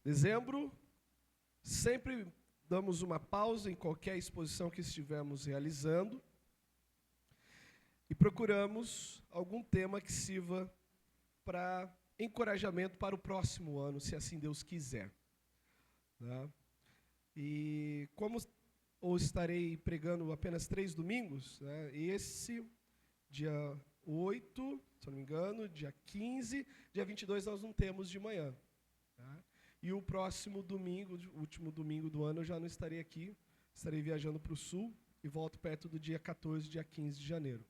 Dezembro, sempre damos uma pausa em qualquer exposição que estivermos realizando e procuramos algum tema que sirva para encorajamento para o próximo ano, se assim Deus quiser. Né? E como eu estarei pregando apenas 3 domingos, né, esse dia 8, se não me engano, dia 15, dia 22 nós não temos de manhã. Tá? E o próximo domingo, o último domingo do ano, eu já não estarei aqui, estarei viajando para o sul e volto perto do dia 14, dia 15 de janeiro.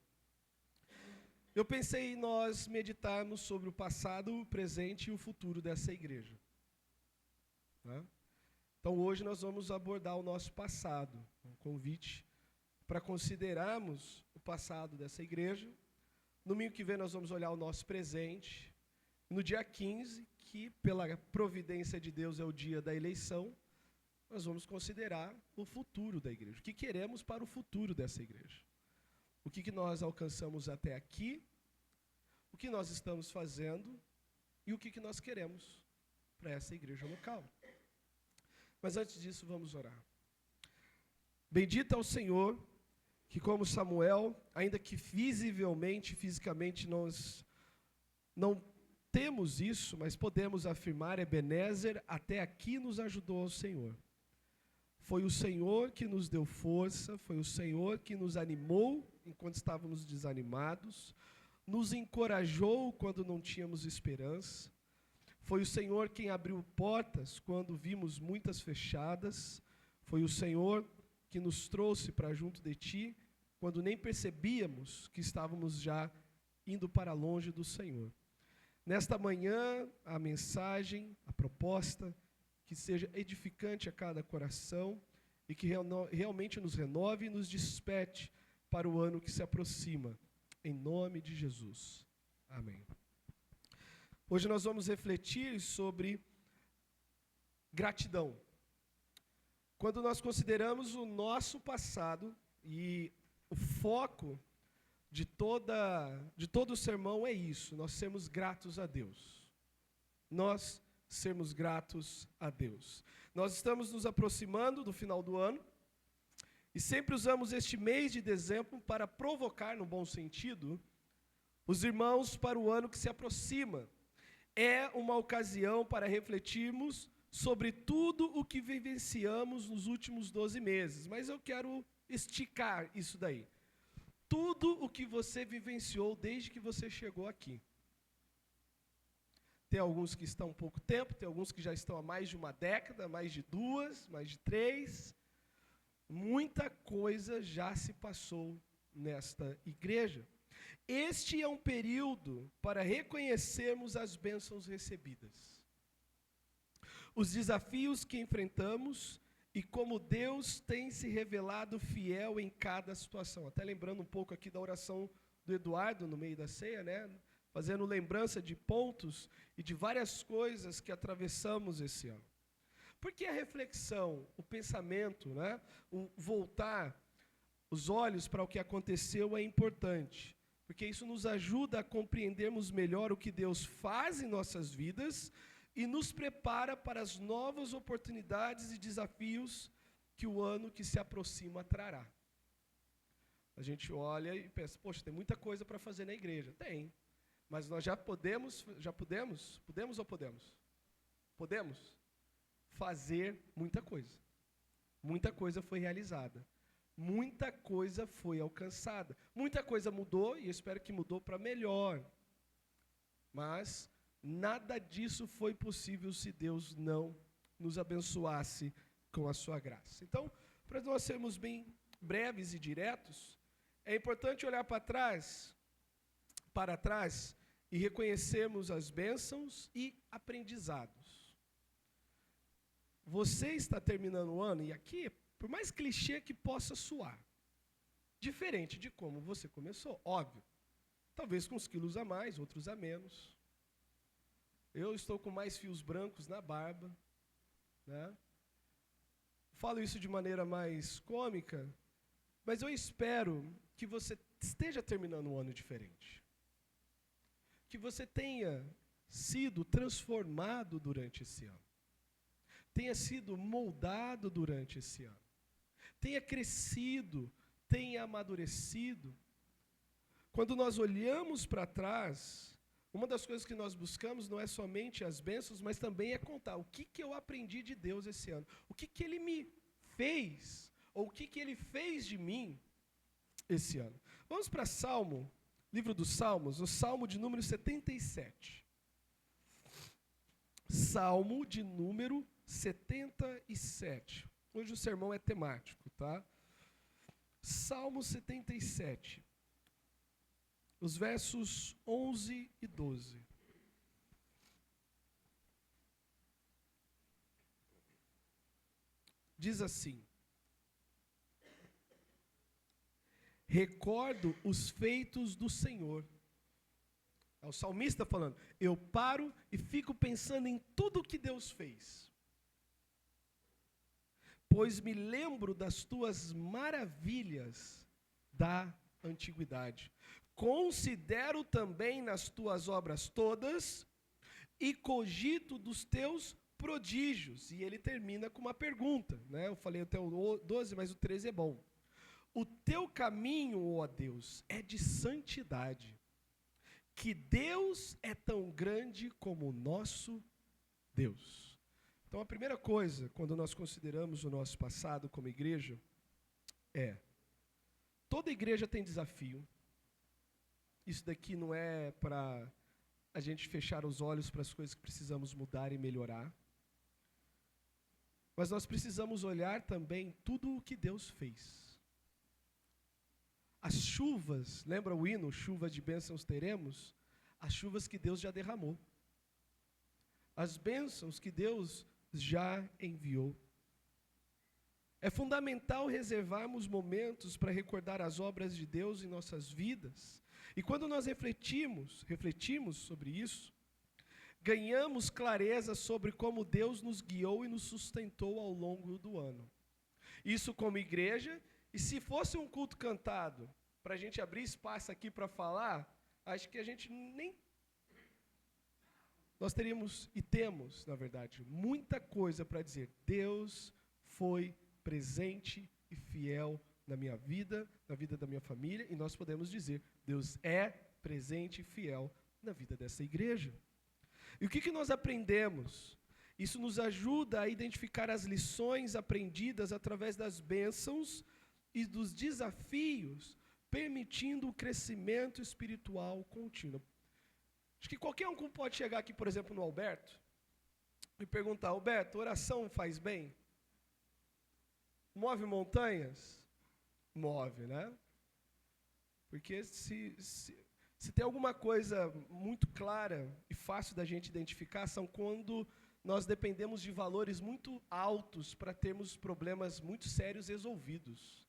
Eu pensei em nós meditarmos sobre o passado, o presente e o futuro dessa igreja. Tá? Então hoje nós vamos abordar o nosso passado, um convite para considerarmos o passado dessa igreja. No domingo que vem nós vamos olhar o nosso presente. No dia 15, que pela providência de Deus é o dia da eleição, nós vamos considerar o futuro da igreja. O que queremos para o futuro dessa igreja. O que nós alcançamos até aqui, o que nós estamos fazendo e o que nós queremos para essa igreja local. Mas antes disso, vamos orar. Bendito é o Senhor, que como Samuel, ainda que fisicamente nós não temos isso, mas podemos afirmar, Ebenezer, até aqui nos ajudou o Senhor. Foi o Senhor que nos deu força, foi o Senhor que nos animou enquanto estávamos desanimados, nos encorajou quando não tínhamos esperança. Foi o Senhor quem abriu portas quando vimos muitas fechadas. Foi o Senhor que nos trouxe para junto de Ti, quando nem percebíamos que estávamos já indo para longe do Senhor. Nesta manhã, a mensagem, a proposta, que seja edificante a cada coração e que realmente nos renove e nos desperte para o ano que se aproxima. Em nome de Jesus. Amém. Hoje nós vamos refletir sobre gratidão. Quando nós consideramos o nosso passado, e o foco de todo o sermão é isso, nós sermos gratos a Deus. Nós sermos gratos a Deus. Nós estamos nos aproximando do final do ano, e sempre usamos este mês de dezembro para provocar, no bom sentido, os irmãos para o ano que se aproxima. É uma ocasião para refletirmos sobre tudo o que vivenciamos nos últimos 12 meses. Mas eu quero esticar isso daí. Tudo o que você vivenciou desde que você chegou aqui. Tem alguns que estão há pouco tempo, tem alguns que já estão há mais de uma década, mais de 2, mais de 3. Muita coisa já se passou nesta igreja. Este é um período para reconhecermos as bênçãos recebidas, os desafios que enfrentamos e como Deus tem se revelado fiel em cada situação. Até lembrando um pouco aqui da oração do Eduardo no meio da ceia, né? Fazendo lembrança de pontos e de várias coisas que atravessamos esse ano. Porque a reflexão, o pensamento, né? O voltar os olhos para o que aconteceu é importante. Porque isso nos ajuda a compreendermos melhor o que Deus faz em nossas vidas e nos prepara para as novas oportunidades e desafios que o ano que se aproxima trará. A gente olha e pensa, poxa, tem muita coisa para fazer na igreja. Tem, mas nós podemos ou podemos? Podemos fazer muita coisa. Muita coisa foi realizada. Muita coisa foi alcançada. Muita coisa mudou e eu espero que mudou para melhor. Mas nada disso foi possível se Deus não nos abençoasse com a sua graça. Então, para nós sermos bem breves e diretos, é importante olhar para trás e reconhecermos as bênçãos e aprendizados. Você está terminando o ano, e aqui, por mais clichê que possa soar, diferente de como você começou, óbvio. Talvez com uns quilos a mais, outros a menos. Eu estou com mais fios brancos na barba, né? Falo isso de maneira mais cômica, mas eu espero que você esteja terminando um ano diferente. Que você tenha sido transformado durante esse ano. tenha sido moldado durante esse ano, tenha crescido, tenha amadurecido. Quando nós olhamos para trás, uma das coisas que nós buscamos não é somente as bênçãos, mas também é contar o que eu aprendi de Deus esse ano, o que Ele me fez, ou o que Ele fez de mim esse ano. Vamos para Salmo, livro dos Salmos, o Salmo de número 77. Salmo de número 77. Hoje o sermão é temático, tá? Salmo 77. Os versos 11 e 12. Diz assim: recordo os feitos do Senhor. É o salmista falando, eu paro e fico pensando em tudo que Deus fez. Pois me lembro das tuas maravilhas da antiguidade. Considero também nas tuas obras todas e cogito dos teus prodígios. E ele termina com uma pergunta, né? Eu falei até o 12, mas o 13 é bom. O teu caminho, ó Deus, é de santidade. Que Deus é tão grande como o nosso Deus. Então, a primeira coisa, quando nós consideramos o nosso passado como igreja, toda igreja tem desafio. Isso daqui não é para a gente fechar os olhos para as coisas que precisamos mudar e melhorar. Mas nós precisamos olhar também tudo o que Deus fez. As chuvas, lembra o hino, chuva de bênçãos teremos? As chuvas que Deus já derramou. As bênçãos que Deus já enviou. É fundamental reservarmos momentos para recordar as obras de Deus em nossas vidas. E quando nós refletimos sobre isso, ganhamos clareza sobre como Deus nos guiou e nos sustentou ao longo do ano. Isso como igreja, e se fosse um culto cantado, para a gente abrir espaço aqui para falar, acho que a gente nem... Nós teríamos, e temos, na verdade, muita coisa para dizer. Deus foi presente e fiel na minha vida, na vida da minha família, e nós podemos dizer, Deus é presente e fiel na vida dessa igreja. E o que nós aprendemos? Isso nos ajuda a identificar as lições aprendidas através das bênçãos e dos desafios, permitindo o crescimento espiritual contínuo. Acho que qualquer um pode chegar aqui, por exemplo, no Alberto, e perguntar, Alberto, oração faz bem? Move montanhas? Move, né? Porque se tem alguma coisa muito clara e fácil da gente identificar, são quando nós dependemos de valores muito altos para termos problemas muito sérios resolvidos.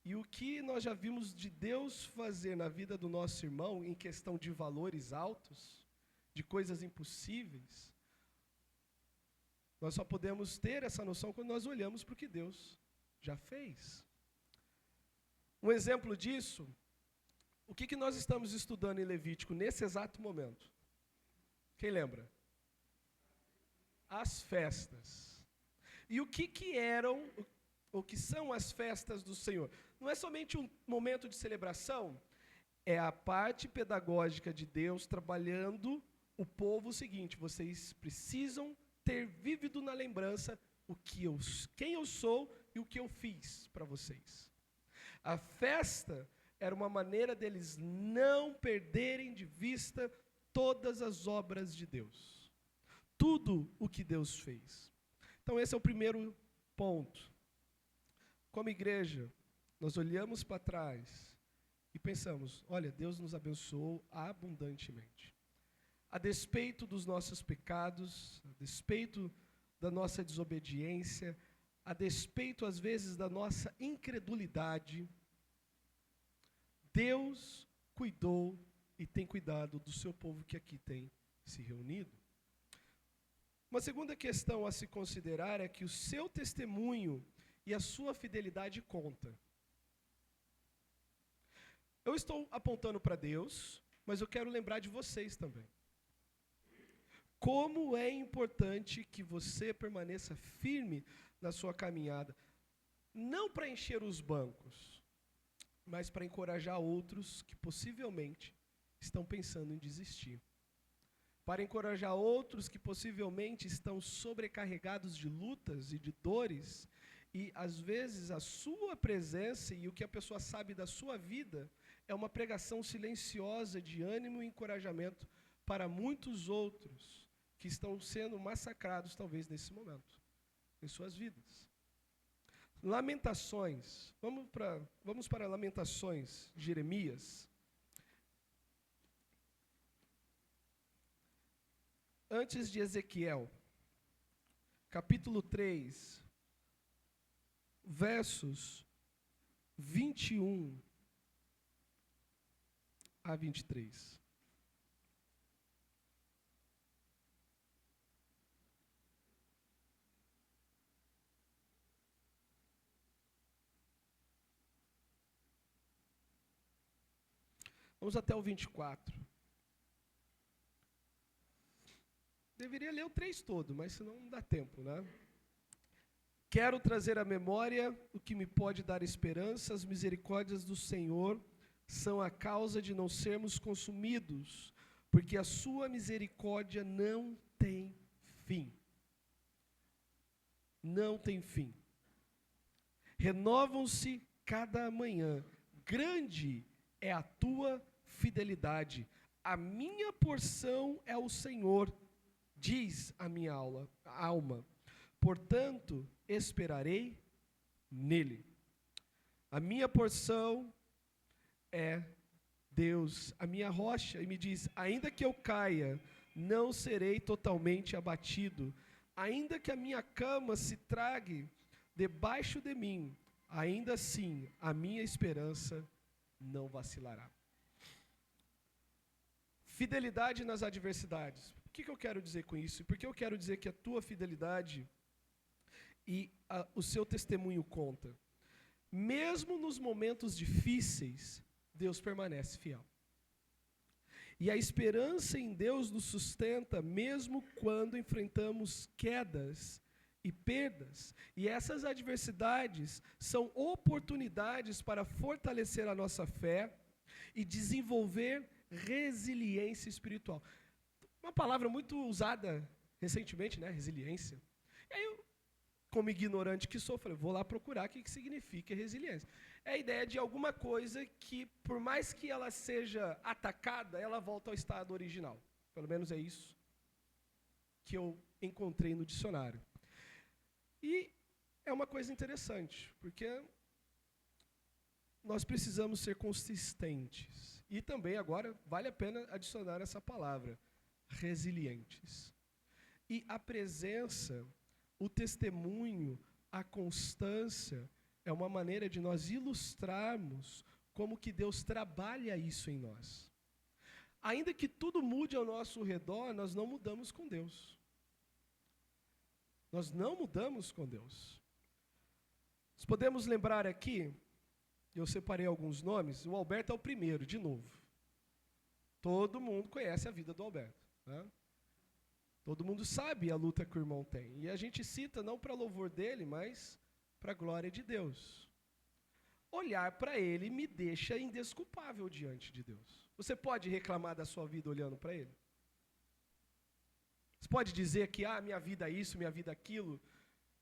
E o que nós já vimos de Deus fazer na vida do nosso irmão, em questão de valores altos, de coisas impossíveis, nós só podemos ter essa noção quando nós olhamos para o que Deus já fez. Um exemplo disso, o que nós estamos estudando em Levítico nesse exato momento? Quem lembra? As festas. E o que eram, o que são as festas do Senhor? Não é somente um momento de celebração, é a parte pedagógica de Deus trabalhando o povo o seguinte, vocês precisam ter vivido na lembrança quem eu sou e o que eu fiz para vocês. A festa era uma maneira deles não perderem de vista todas as obras de Deus. Tudo o que Deus fez. Então esse é o primeiro ponto. Como igreja, nós olhamos para trás e pensamos, olha, Deus nos abençoou abundantemente. A despeito dos nossos pecados, a despeito da nossa desobediência, a despeito, às vezes, da nossa incredulidade, Deus cuidou e tem cuidado do seu povo que aqui tem se reunido. Uma segunda questão a se considerar é que o seu testemunho e a sua fidelidade conta. Eu estou apontando para Deus, mas eu quero lembrar de vocês também. como é importante que você permaneça firme na sua caminhada, não para encher os bancos, mas para encorajar outros que possivelmente estão pensando em desistir. Para encorajar outros que possivelmente estão sobrecarregados de lutas e de dores, e às vezes a sua presença e o que a pessoa sabe da sua vida é uma pregação silenciosa de ânimo e encorajamento para muitos outros que estão sendo massacrados talvez nesse momento, em suas vidas. Lamentações, vamos para Lamentações, Jeremias. Antes de Ezequiel, capítulo 3, versos 21 a 23. Vamos até o 24. Deveria ler o 3 todo, mas senão não dá tempo, né? Quero trazer à memória o que me pode dar esperança. As misericórdias do Senhor são a causa de não sermos consumidos, porque a sua misericórdia não tem fim. Não tem fim. Renovam-se cada manhã. Grande é a tua fidelidade. A minha porção é o Senhor, diz a minha alma. Portanto, esperarei nele. A minha porção é Deus, a minha rocha, e me diz: ainda que eu caia, não serei totalmente abatido. Ainda que a minha cama se trague debaixo de mim, ainda assim a minha esperança não vacilará. Fidelidade nas adversidades. O que eu quero dizer com isso? Porque eu quero dizer que a tua fidelidade e o seu testemunho conta. Mesmo nos momentos difíceis, Deus permanece fiel. E a esperança em Deus nos sustenta mesmo quando enfrentamos quedas e perdas. E essas adversidades são oportunidades para fortalecer a nossa fé e desenvolver resiliência espiritual. Uma palavra muito usada recentemente, né? Resiliência. E aí eu, como ignorante que sou, falei, vou lá procurar o que significa resiliência. É a ideia de alguma coisa que, por mais que ela seja atacada, ela volta ao estado original. Pelo menos é isso que eu encontrei no dicionário. E é uma coisa interessante, porque nós precisamos ser consistentes. E também agora vale a pena adicionar essa palavra, resilientes. E a presença, o testemunho, a constância é uma maneira de nós ilustrarmos como que Deus trabalha isso em nós. Ainda que tudo mude ao nosso redor, nós não mudamos com Deus. Nós não mudamos com Deus. Nós podemos lembrar aqui, eu separei alguns nomes, o Alberto é o primeiro, de novo. Todo mundo conhece a vida do Alberto, né? Todo mundo sabe a luta que o irmão tem. E a gente cita não para louvor dele, mas para a glória de Deus. Olhar para ele me deixa indesculpável diante de Deus. Você pode reclamar da sua vida olhando para ele? Você pode dizer que, minha vida é isso, minha vida é aquilo,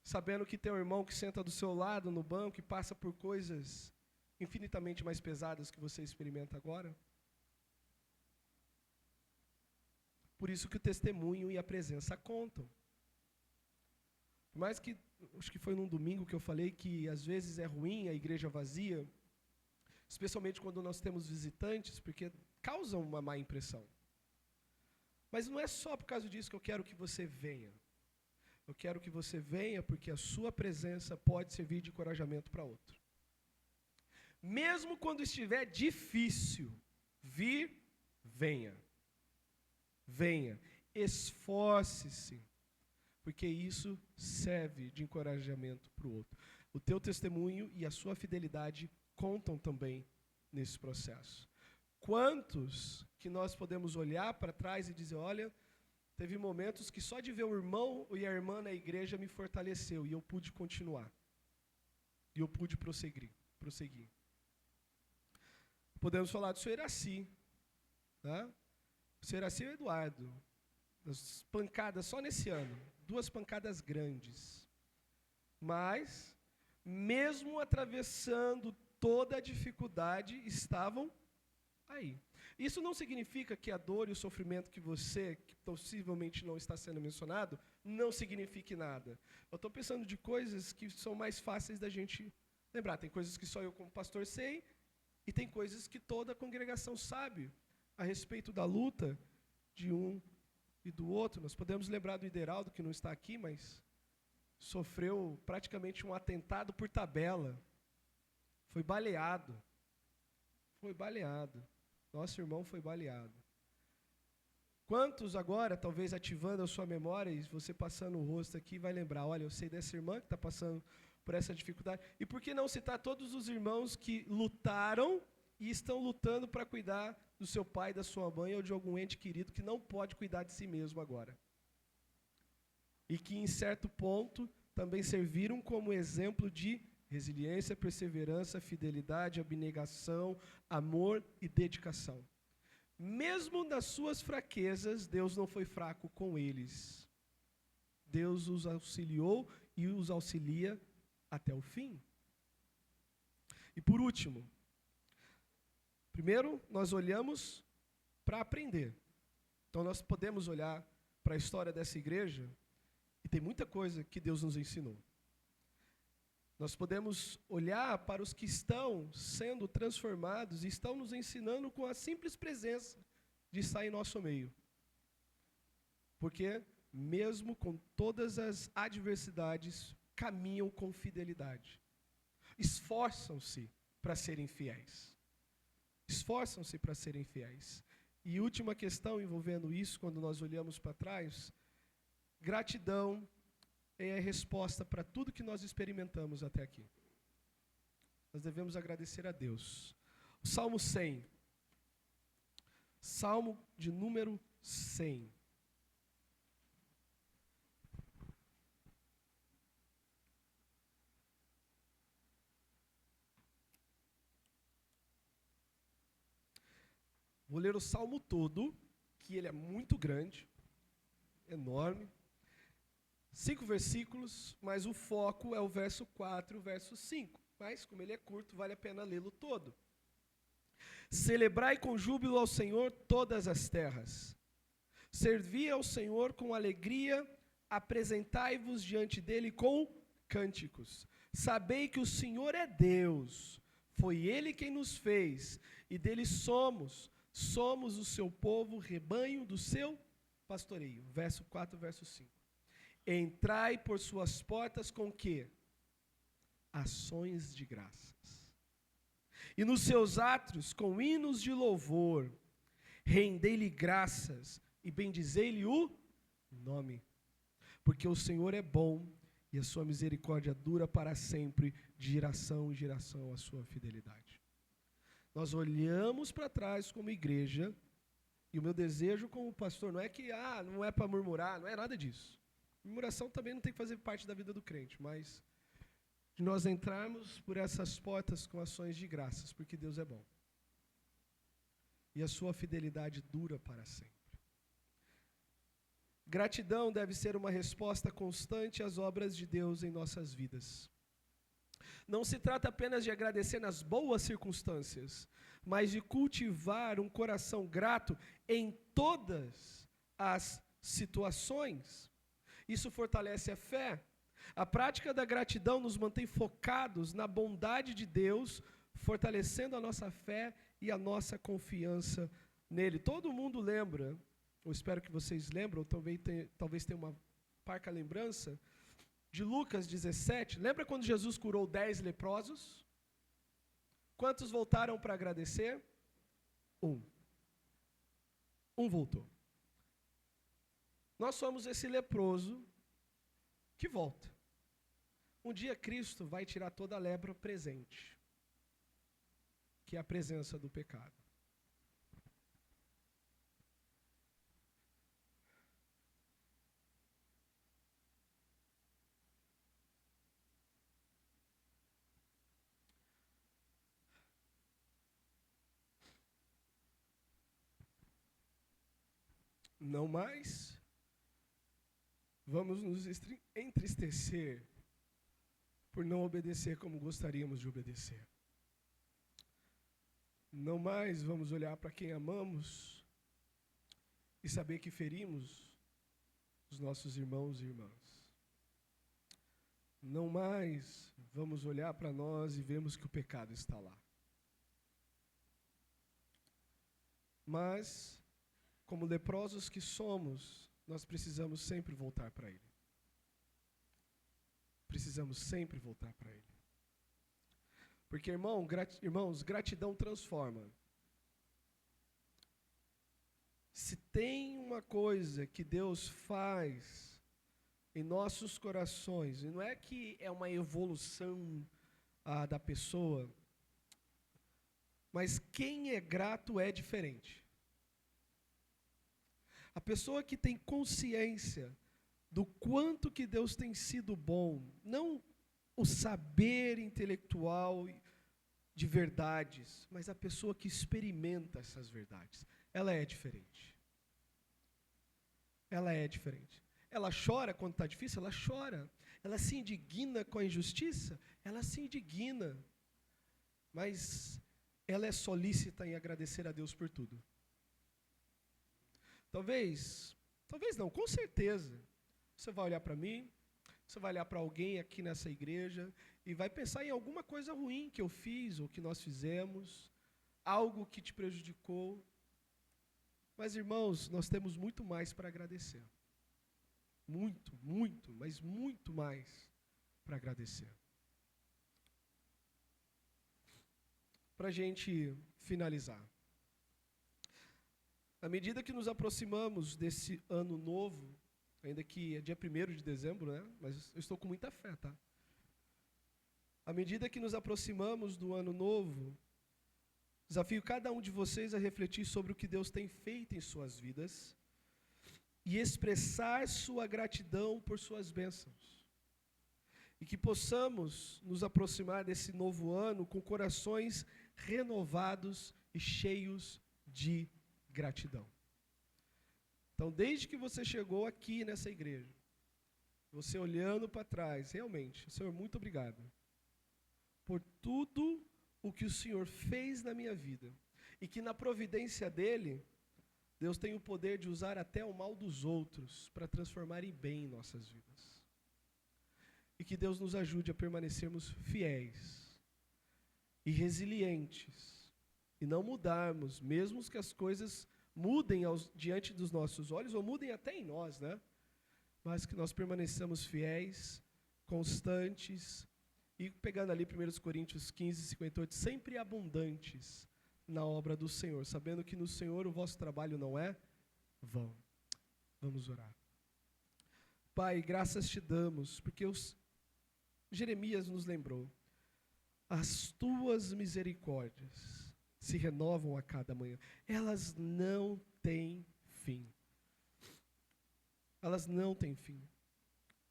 sabendo que tem um irmão que senta do seu lado no banco e passa por coisas infinitamente mais pesadas que você experimenta agora? Por isso que o testemunho e a presença contam. Por mais que, acho que foi num domingo que eu falei que às vezes é ruim a igreja vazia, especialmente quando nós temos visitantes, porque causam uma má impressão. Mas não é só por causa disso que eu quero que você venha. Eu quero que você venha porque a sua presença pode servir de encorajamento para outro. Mesmo quando estiver difícil, venha. Venha, esforce-se, porque isso serve de encorajamento para o outro. O teu testemunho e a sua fidelidade contam também nesse processo. Quantos que nós podemos olhar para trás e dizer, olha, Teve momentos que só de ver o irmão e a irmã na igreja me fortaleceu e eu pude continuar. E eu pude prosseguir. Podemos falar do Sr. Iraci, né? O Sr. Iraci e o Eduardo. As pancadas só nesse ano. 2 pancadas grandes. Mas, mesmo atravessando toda a dificuldade, estavam aí. Isso não significa que a dor e o sofrimento que você, que possivelmente não está sendo mencionado, não signifique nada. Eu estou pensando de coisas que são mais fáceis da gente lembrar. Tem coisas que só eu como pastor sei, e tem coisas que toda a congregação sabe a respeito da luta de um e do outro. Nós podemos lembrar do Ideraldo, que não está aqui, mas sofreu praticamente um atentado por tabela. Foi baleado. Nosso irmão foi baleado. Quantos agora, talvez ativando a sua memória e você passando o rosto aqui, vai lembrar, olha, eu sei dessa irmã que está passando por essa dificuldade. E por que não citar todos os irmãos que lutaram e estão lutando para cuidar do seu pai, da sua mãe ou de algum ente querido que não pode cuidar de si mesmo agora? E que em certo ponto também serviram como exemplo de resiliência, perseverança, fidelidade, abnegação, amor e dedicação. Mesmo nas suas fraquezas, Deus não foi fraco com eles. Deus os auxiliou e os auxilia até o fim. E por último, primeiro nós olhamos para aprender. Então nós podemos olhar para a história dessa igreja e tem muita coisa que Deus nos ensinou. Nós podemos olhar para os que estão sendo transformados e estão nos ensinando com a simples presença de estar em nosso meio. Porque, mesmo com todas as adversidades, caminham com fidelidade. Esforçam-se para serem fiéis. Esforçam-se para serem fiéis. E última questão envolvendo isso, quando nós olhamos para trás, gratidão é a resposta para tudo que nós experimentamos até aqui. Nós devemos agradecer a Deus. O Salmo 100. Salmo de número 100. Vou ler o Salmo todo, que ele é muito grande, enorme. 5 versículos, mas o foco é o verso 4 e o verso 5. Mas, como ele é curto, vale a pena lê-lo todo. Celebrai com júbilo ao Senhor todas as terras. Servi ao Senhor com alegria, apresentai-vos diante dele com cânticos. Sabei que o Senhor é Deus, foi ele quem nos fez, e dele somos o seu povo, rebanho do seu pastoreio. Verso 4, verso 5. Entrai por suas portas com quê? Ações de graças. E nos seus átrios com hinos de louvor. Rendei-lhe graças e bendizei-lhe o nome. Porque o Senhor é bom e a sua misericórdia dura para sempre, de geração em geração a sua fidelidade. Nós olhamos para trás como igreja, e o meu desejo como pastor não é que não é para murmurar, não é nada disso. Murmuração também não tem que fazer parte da vida do crente, mas de nós entrarmos por essas portas com ações de graças, porque Deus é bom. E a sua fidelidade dura para sempre. Gratidão deve ser uma resposta constante às obras de Deus em nossas vidas. Não se trata apenas de agradecer nas boas circunstâncias, mas de cultivar um coração grato em todas as situações. Isso fortalece a fé. A prática da gratidão nos mantém focados na bondade de Deus, fortalecendo a nossa fé e a nossa confiança nele. Todo mundo lembra, eu espero que vocês lembram, talvez tenha uma parca lembrança, de Lucas 17. Lembra quando Jesus curou 10 leprosos? Quantos voltaram para agradecer? 1. 1 voltou. Nós somos esse leproso que volta. Um dia Cristo vai tirar toda a lepra presente, que é a presença do pecado. Não mais vamos nos entristecer por não obedecer como gostaríamos de obedecer. Não mais vamos olhar para quem amamos e saber que ferimos os nossos irmãos e irmãs. Não mais vamos olhar para nós e vemos que o pecado está lá. Mas, como leprosos que somos, nós precisamos sempre voltar para Ele. Precisamos sempre voltar para Ele. Porque, irmãos, gratidão transforma. Se tem uma coisa que Deus faz em nossos corações, e não é que é uma evolução da pessoa, mas quem é grato é diferente. A pessoa que tem consciência do quanto que Deus tem sido bom, não o saber intelectual de verdades, mas a pessoa que experimenta essas verdades, ela é diferente. Ela é diferente. Ela chora quando está difícil, ela chora. Ela se indigna com a injustiça, ela se indigna. Mas ela é solícita em agradecer a Deus por tudo. Talvez não, com certeza. Você vai olhar para mim, você vai olhar para alguém aqui nessa igreja e vai pensar em alguma coisa ruim que eu fiz ou que nós fizemos, algo que te prejudicou. Mas, irmãos, nós temos muito mais para agradecer. Muito, muito, mas muito mais para agradecer. Para a gente finalizar. À medida que nos aproximamos desse ano novo, ainda que é dia 1º de dezembro, né? Mas eu estou com muita fé, tá? À medida que nos aproximamos do ano novo, desafio cada um de vocês a refletir sobre o que Deus tem feito em suas vidas e expressar sua gratidão por suas bênçãos. E que possamos nos aproximar desse novo ano com corações renovados e cheios de gratidão. Então, desde que você chegou aqui nessa igreja, você olhando para trás, realmente, Senhor, muito obrigado por tudo o que o Senhor fez na minha vida. E que na providência dEle, Deus tem o poder de usar até o mal dos outros para transformar em bem em nossas vidas. E que Deus nos ajude a permanecermos fiéis e resilientes e não mudarmos, mesmo que as coisas mudem diante dos nossos olhos, ou mudem até em nós, né? Mas que nós permaneçamos fiéis, constantes, e pegando ali 1 Coríntios 15, 58, sempre abundantes na obra do Senhor, sabendo que no Senhor o vosso trabalho não é vão. Vamos orar. Pai, graças te damos, porque Jeremias nos lembrou, as tuas misericórdias se renovam a cada manhã. Elas não têm fim. Elas não têm fim.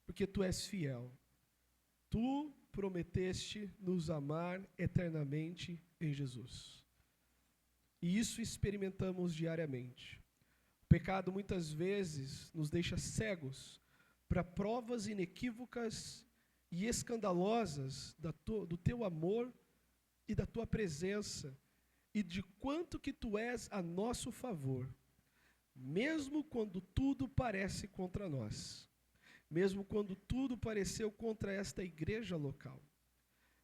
Porque tu és fiel. Tu prometeste nos amar eternamente em Jesus. E isso experimentamos diariamente. O pecado muitas vezes nos deixa cegos para provas inequívocas e escandalosas do teu amor e da tua presença e de quanto que tu és a nosso favor, mesmo quando tudo parece contra nós, mesmo quando tudo pareceu contra esta igreja local.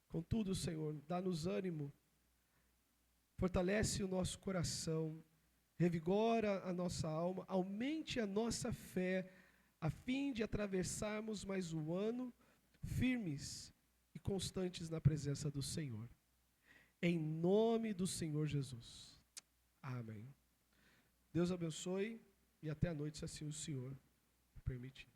Contudo, Senhor, dá-nos ânimo, fortalece o nosso coração, revigora a nossa alma, aumente a nossa fé, a fim de atravessarmos mais um ano firmes e constantes na presença do Senhor. Em nome do Senhor Jesus. Amém. Deus abençoe e até a noite, se assim o Senhor permitir.